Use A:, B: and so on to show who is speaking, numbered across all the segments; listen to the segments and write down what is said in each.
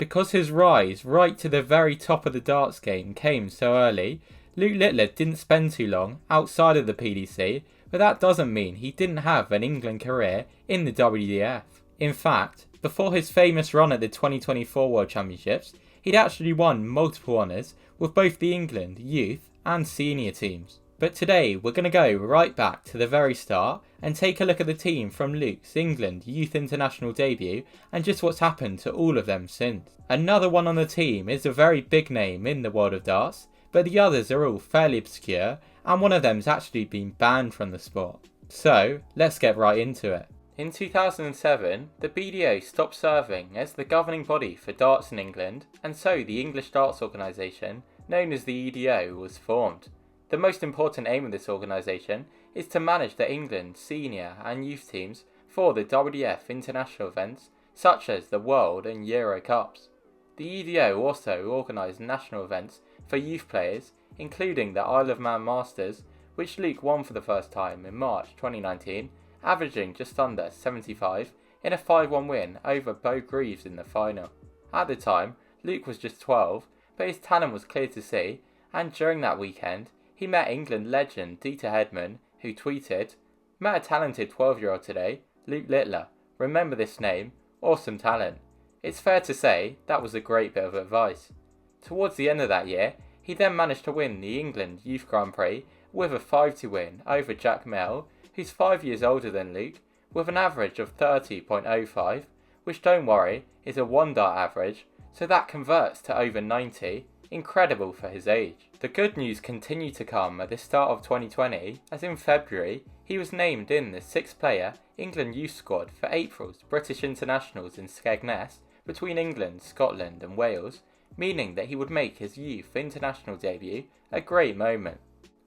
A: Because his rise right to the very top of the darts game came so early, Luke Littler didn't spend too long outside of the PDC, but that doesn't mean he didn't have an England career in the WDF. In fact, before his famous run at the 2024 World Championships, he'd actually won multiple honours with both the England youth and senior teams. But today we're going to go right back to the very start and take a look at the team from Luke's England Youth International debut and just what's happened to all of them since. Another one on the team is a very big name in the world of darts, but the others are all fairly obscure and one of them's actually been banned from the sport. So let's get right into it. In 2007, the BDO stopped serving as the governing body for darts in England, and so the English Darts Organisation, known as the EDO, was formed. The most important aim of this organisation is to manage the England senior and youth teams for the WDF international events such as the World and Euro Cups. The EDO also organise national events for youth players, including the Isle of Man Masters, which Luke won for the first time in March 2019, averaging just under 75 in a 5-1 win over Beau Greaves in the final. At the time, Luke was just 12, but his talent was clear to see, and during that weekend, he met England legend Dieter Hedman, who tweeted, "Met a talented 12-year-old today, Luke Littler. Remember this name, awesome talent." It's fair to say that was a great bit of advice. Towards the end of that year, he then managed to win the England Youth Grand Prix with a 5-2 win over Jack Mell, who's 5 years older than Luke, with an average of 30.05, which, don't worry, is a 1-dart average, so that converts to over 90, incredible for his age. The good news continued to come at the start of 2020, as in February, he was named in the 6-player England youth squad for April's British Internationals in Skegness between England, Scotland and Wales, meaning that he would make his youth international debut a great moment.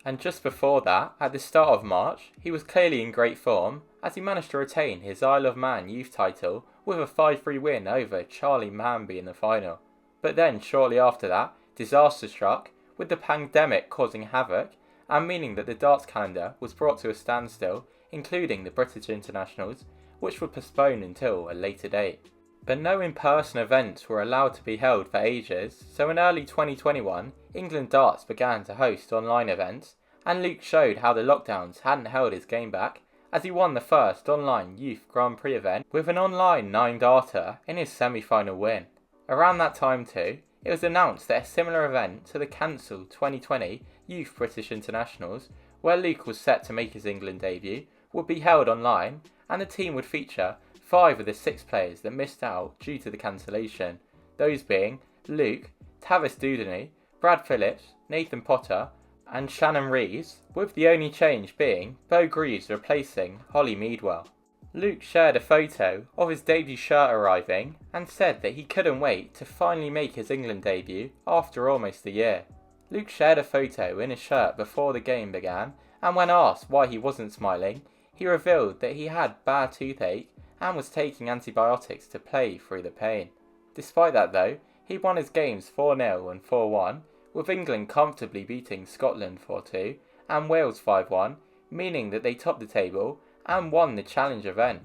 A: And just before that, at the start of March, he was clearly in great form as he managed to retain his Isle of Man youth title with a 5-3 win over Charlie Manby in the final. But then shortly after that, disaster struck, with the pandemic causing havoc and meaning that the darts calendar was brought to a standstill, including the British Internationals, which were postponed until a later date. But no in-person events were allowed to be held for ages, so in early 2021, England Darts began to host online events, and Luke showed how the lockdowns hadn't held his game back, as he won the first online Youth Grand Prix event with an online 9-darter in his semi-final win. Around that time too, it was announced that a similar event to the cancelled 2020 Youth British Internationals, where Luke was set to make his England debut, would be held online, and the team would feature 5 of the 6 players that missed out due to the cancellation, those being Luke, Tavis Dudeney, Brad Phillips, Nathan Potter and Shannon Reeves, with the only change being Beau Greaves replacing Holly Meadwell. Luke shared a photo of his debut shirt arriving and said that he couldn't wait to finally make his England debut after almost a year. Luke shared a photo in his shirt before the game began, and when asked why he wasn't smiling, he revealed that he had bad toothache and was taking antibiotics to play through the pain. Despite that though, he won his games 4-0 and 4-1, with England comfortably beating Scotland 4-2 and Wales 5-1, meaning that they topped the table and won the challenge event.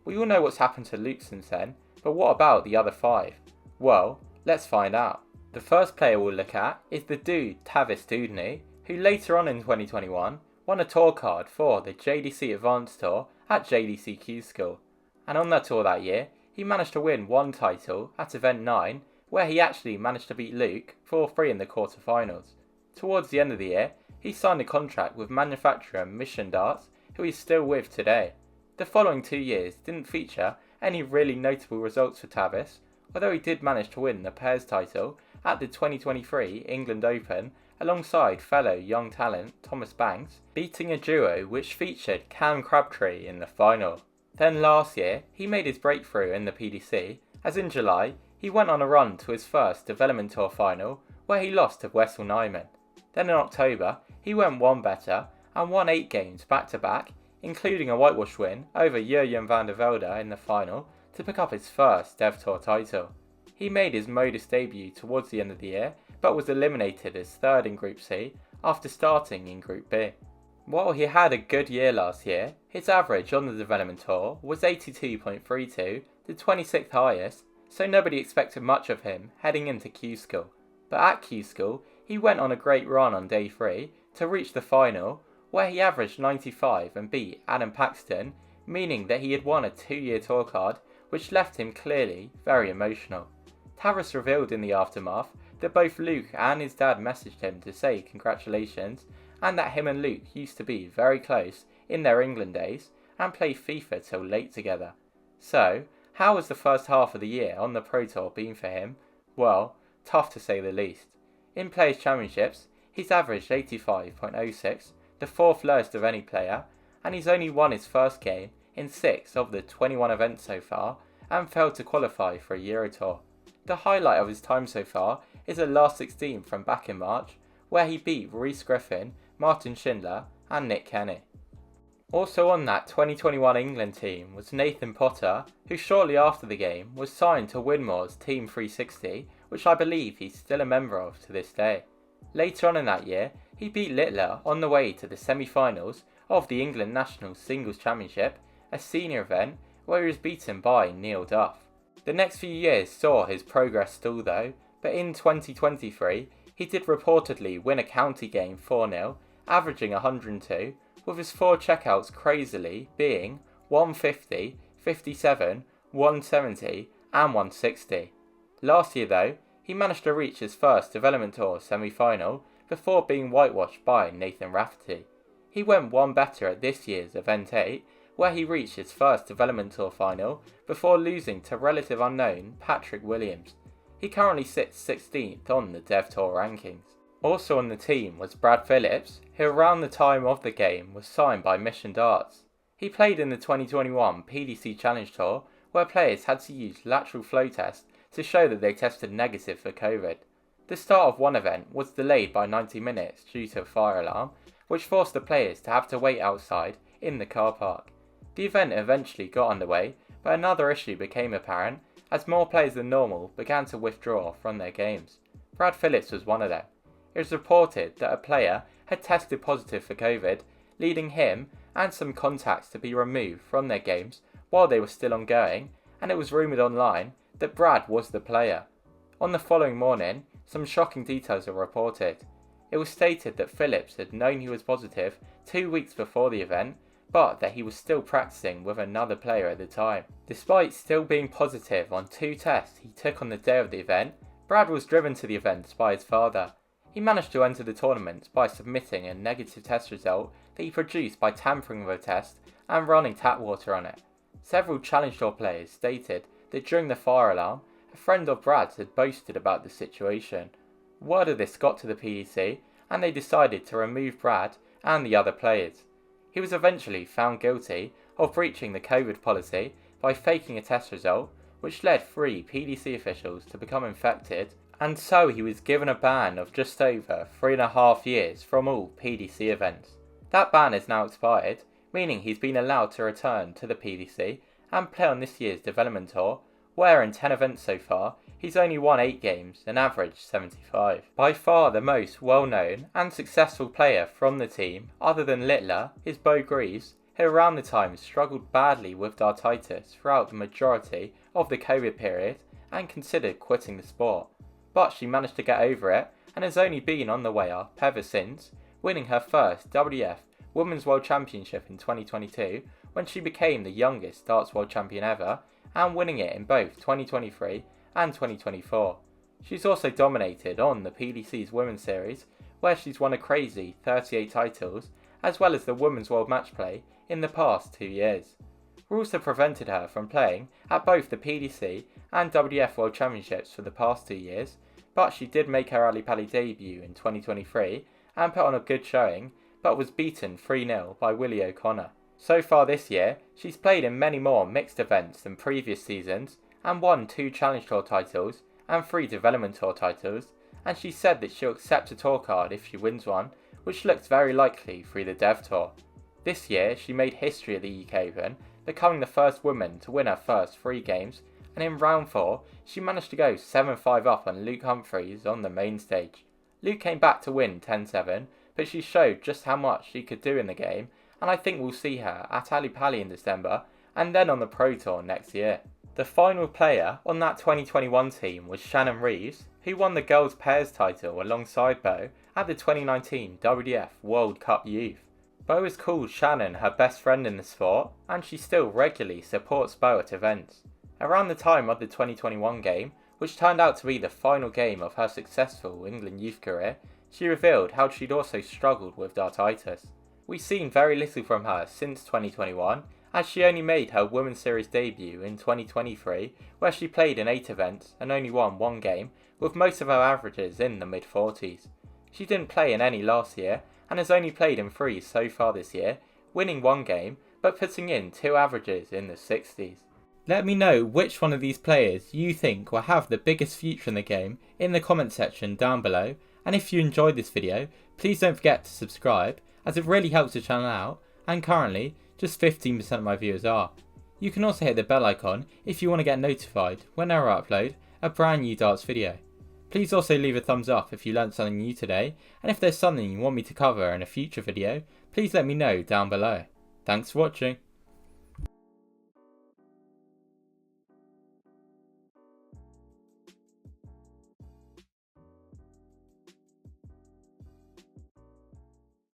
A: We all know what's happened to Luke since then, but what about the other 5? Well, let's find out. The first player we'll look at is the dude Tavis Dudeney, who later on in 2021 won a tour card for the JDC Advanced Tour at JDC Q School. And on that tour that year, he managed to win one title at event 9, where he actually managed to beat Luke 4-3 in the quarterfinals. Towards the end of the year, he signed a contract with manufacturer Mission Darts, who he's still with today. The following 2 years didn't feature any really notable results for Tavis, although he did manage to win the pairs title at the 2023 England Open alongside fellow young talent Thomas Banks, beating a duo which featured Cam Crabtree in the final. Then last year, he made his breakthrough in the PDC, as in July, he went on a run to his first Development Tour final, where he lost to Wessel Nyman. Then in October, he went one better and won 8 games back-to-back, including a whitewash win over Jurjen van der Velde in the final to pick up his first Dev Tour title. He made his modest debut towards the end of the year, but was eliminated as third in Group C after starting in Group B. While he had a good year last year, his average on the Development Tour was 82.32, the 26th highest, so nobody expected much of him heading into Q School. But at Q School, he went on a great run on day 3 to reach the final, where he averaged 95 and beat Adam Paxton, meaning that he had won a 2-year tour card, which left him clearly very emotional. Tavis revealed in the aftermath that both Luke and his dad messaged him to say congratulations, and that him and Luke used to be very close in their England days and play FIFA till late together. So, how has the first half of the year on the Pro Tour been for him? Well, tough to say the least. In Players' Championships, he's averaged 85.06, the 4th lowest of any player, and he's only won his first game in 6 of the 21 events so far, and failed to qualify for a Euro Tour. The highlight of his time so far is a last 16 from back in March, where he beat Reece Griffin, Martin Schindler and Nick Kenny. Also on that 2021 England team was Nathan Potter, who shortly after the game was signed to Winmore's Team 360, which I believe he's still a member of to this day. Later on in that year, he beat Littler on the way to the semi-finals of the England National Singles Championship, a senior event where he was beaten by Neil Duff. The next few years saw his progress stall though, but in 2023 he did reportedly win a county game 4-0, averaging 102, with his 4 checkouts crazily being 150, 57, 170 and 160. Last year though, he managed to reach his first Development Tour semi-final before being whitewashed by Nathan Rafferty. He went one better at this year's Event 8, where he reached his first Development Tour final before losing to relative unknown Patrick Williams. He currently sits 16th on the Dev Tour rankings. Also on the team was Brad Phillips, who around the time of the game was signed by Mission Darts. He played in the 2021 PDC Challenge Tour, where players had to use lateral flow tests to show that they tested negative for COVID. The start of one event was delayed by 90 minutes due to a fire alarm, which forced the players to have to wait outside in the car park. The event eventually got underway, but another issue became apparent as more players than normal began to withdraw from their games. Brad Phillips was one of them. It was reported that a player had tested positive for COVID, leading him and some contacts to be removed from their games while they were still ongoing, and it was rumoured online that Brad was the player. On the following morning, some shocking details were reported. It was stated that Phillips had known he was positive 2 weeks before the event, but that he was still practicing with another player at the time. Despite still being positive on 2 tests he took on the day of the event, Brad was driven to the event by his father. He managed to enter the tournament by submitting a negative test result that he produced by tampering with a test and running tap water on it. Several Challenge Tour players stated that during the fire alarm, a friend of Brad's had boasted about the situation. Word of this got to the PDC and they decided to remove Brad and the other players. He was eventually found guilty of breaching the COVID policy by faking a test result, which led 3 PDC officials to become infected, and so he was given a ban of just over 3.5 years from all PDC events. That ban is now expired, meaning he's been allowed to return to the PDC and play on this year's Development Tour, where in 10 events so far, he's only won 8 games and averaged 75. By far the most well-known and successful player from the team, other than Littler, is Beau Greaves, who around the time struggled badly with dartitis throughout the majority of the COVID period and considered quitting the sport. But she managed to get over it and has only been on the way up ever since, winning her first WF Women's World Championship in 2022 when she became the youngest darts world champion ever, and winning it in both 2023 and 2024. She's also dominated on the PDC's Women's Series, where she's won a crazy 38 titles, as well as the Women's World Match Play in the past 2 years. Rules have prevented her from playing at both the PDC and WF World Championships for the past 2 years, but she did make her Ali Pali debut in 2023 and put on a good showing, but was beaten 3-0 by Willie O'Connor. So far this year, she's played in many more mixed events than previous seasons and won 2 Challenge Tour titles and 3 Development Tour titles, and she said that she'll accept a tour card if she wins one, which looks very likely through the Dev Tour. This year, she made history at the UK Open, becoming the first woman to win her first 3 games, and in round 4, she managed to go 7-5 up on Luke Humphries on the main stage. Luke came back to win 10-7, but she showed just how much she could do in the game, and I think we'll see her at Ali Pali in December, and then on the Pro Tour next year. The final player on that 2021 team was Shannon Reeves, who won the girls pairs title alongside Beau at the 2019 WDF World Cup Youth. Beau has called Shannon her best friend in the sport, and she still regularly supports Beau at events. Around the time of the 2021 game, which turned out to be the final game of her successful England youth career, she revealed how she'd also struggled with dartitis. We've seen very little from her since 2021, as she only made her Women's Series debut in 2023, where she played in 8 events and only won 1 game, with most of her averages in the mid-40s. She didn't play in any last year, and has only played in 3 so far this year, winning 1 game, but putting in 2 averages in the 60s. Let me know which one of these players you think will have the biggest future in the game in the comment section down below, and if you enjoyed this video, please don't forget to subscribe, as it really helps the channel out, and currently, just 15% of my viewers are. You can also hit the bell icon if you want to get notified whenever I upload a brand new darts video. Please also leave a thumbs up if you learnt something new today, and if there's something you want me to cover in a future video, please let me know down below. Thanks for watching.